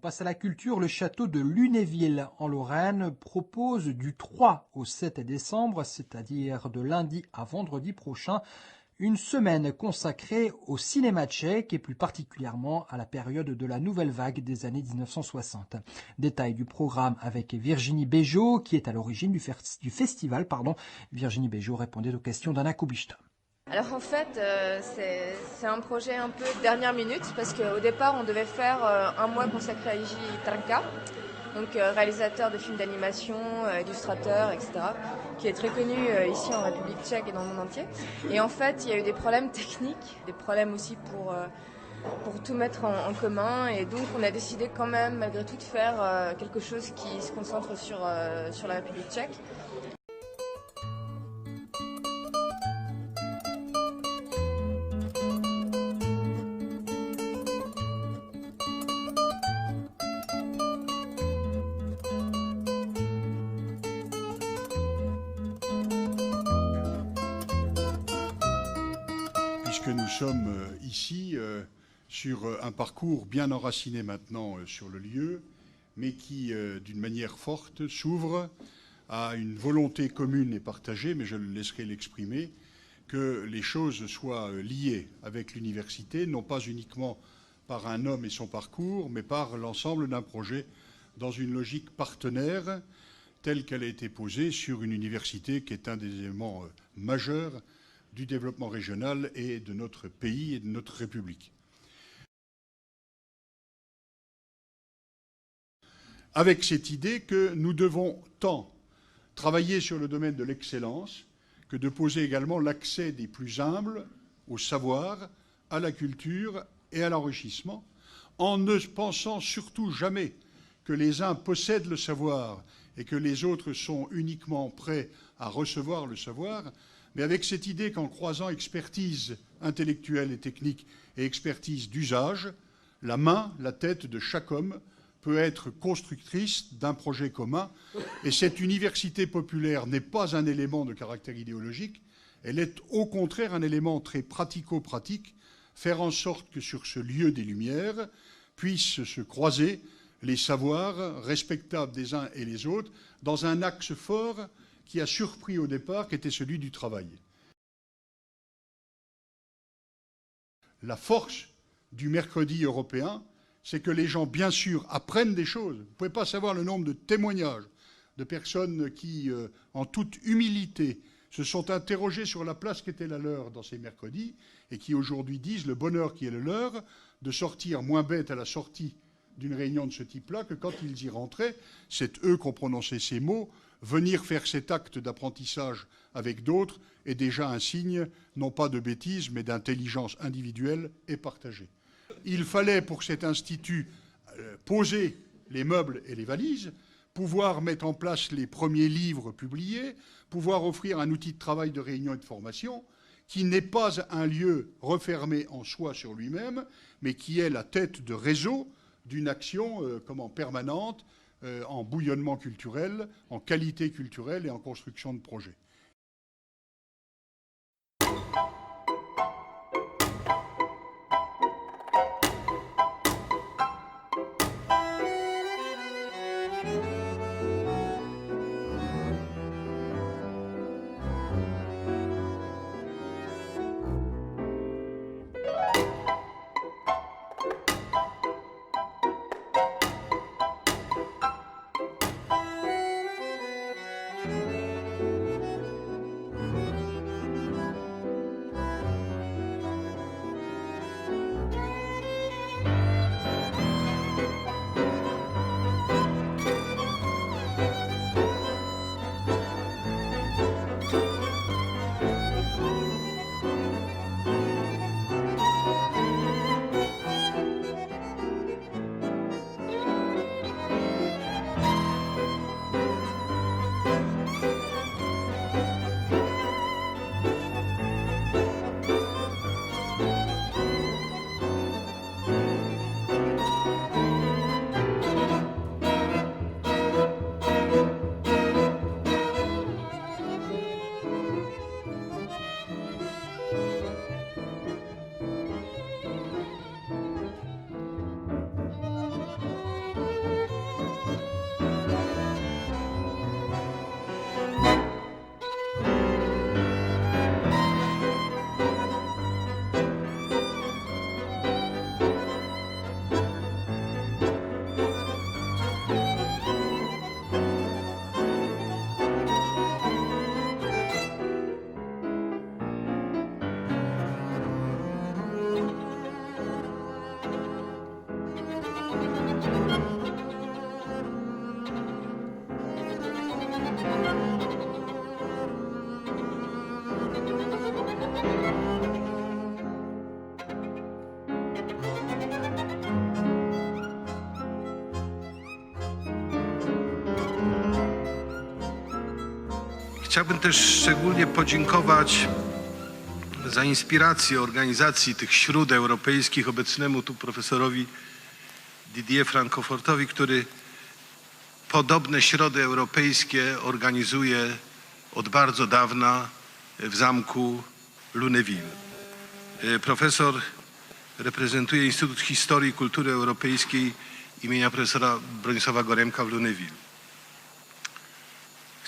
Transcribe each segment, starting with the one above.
passe à la culture. Le château de Lunéville, en Lorraine, propose du 3 au 7 décembre, c'est-à-dire de lundi à vendredi prochain, une semaine consacrée au cinéma tchèque et plus particulièrement à la période de la nouvelle vague des années 1960. Détail du programme avec Virginie Béjot, qui est à l'origine du festival. Virginie Béjot répondait aux questions d'Anna Kubishta. Alors en fait, c'est un projet un peu dernière minute parce qu'au départ, on devait faire un mois consacré à Iji Trnka, donc réalisateur de films d'animation, illustrateur, etc., qui est très connu ici en République tchèque et dans le monde entier. Et en fait, il y a eu des problèmes techniques, des problèmes aussi pour tout mettre en commun. Et donc, on a décidé quand même, malgré tout, de faire quelque chose qui se concentre sur la République tchèque. Puisque nous sommes ici sur un parcours bien enraciné maintenant sur le lieu, mais qui, d'une manière forte, s'ouvre à une volonté commune et partagée, mais je le laisserai l'exprimer, que les choses soient liées avec l'université, non pas uniquement par un homme et son parcours, mais par l'ensemble d'un projet dans une logique partenaire telle qu'elle a été posée sur une université qui est un des éléments majeurs du développement régional et de notre pays et de notre République. Avec cette idée que nous devons tant travailler sur le domaine de l'excellence que de poser également l'accès des plus humbles au savoir, à la culture et à l'enrichissement, en ne pensant surtout jamais que les uns possèdent le savoir et que les autres sont uniquement prêts à recevoir le savoir, mais avec cette idée qu'en croisant expertise intellectuelle et technique et expertise d'usage, la main, la tête de chaque homme peut être constructrice d'un projet commun. Et cette université populaire n'est pas un élément de caractère idéologique, elle est au contraire un élément très pratico-pratique, faire en sorte que sur ce lieu des Lumières puissent se croiser les savoirs respectables des uns et les autres dans un axe fort qui a surpris au départ, qui était celui du travail. La force du mercredi européen, c'est que les gens, bien sûr, apprennent des choses. Vous ne pouvez pas savoir le nombre de témoignages de personnes qui, en toute humilité, se sont interrogées sur la place qui était la leur dans ces mercredis et qui aujourd'hui disent le bonheur qui est le leur de sortir moins bête à la sortie d'une réunion de ce type-là que quand ils y rentraient. C'est eux qui ont prononcé ces mots. Venir faire cet acte d'apprentissage avec d'autres est déjà un signe, non pas de bêtise, mais d'intelligence individuelle et partagée. Il fallait pour cet institut poser les meubles et les valises, pouvoir mettre en place les premiers livres publiés, pouvoir offrir un outil de travail, de réunion et de formation qui n'est pas un lieu refermé en soi sur lui-même, mais qui est la tête de réseau d'une action permanente, en bouillonnement culturel, en qualité culturelle et en construction de projets. Chciałbym też szczególnie podziękować za inspirację organizacji tych śród europejskich obecnemu tu profesorowi Didier Francofortowi, który podobne środy europejskie organizuje od bardzo dawna w zamku Lunéville. Profesor reprezentuje Instytut Historii i Kultury Europejskiej imienia profesora Bronisława Goremka w Lunéville.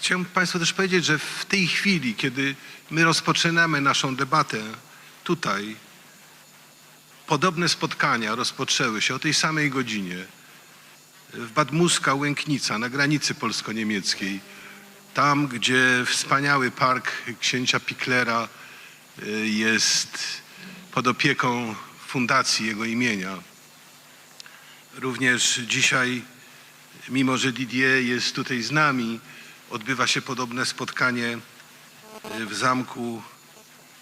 Chciałem Państwu też powiedzieć, że w tej chwili, kiedy my rozpoczynamy naszą debatę tutaj, podobne spotkania rozpoczęły się o tej samej godzinie w Bad Muska-Łęknica na granicy polsko-niemieckiej, tam gdzie wspaniały park księcia Picklera jest pod opieką fundacji jego imienia. Również dzisiaj, mimo że Didier jest tutaj z nami, odbywa się podobne spotkanie w Zamku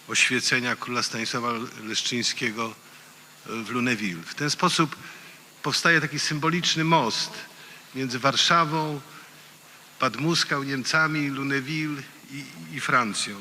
Oświecenia Króla Stanisława Leszczyńskiego w Lunéville. W ten sposób powstaje taki symboliczny most między Warszawą, Bad Muskał, Niemcami, Lunéville i Francją.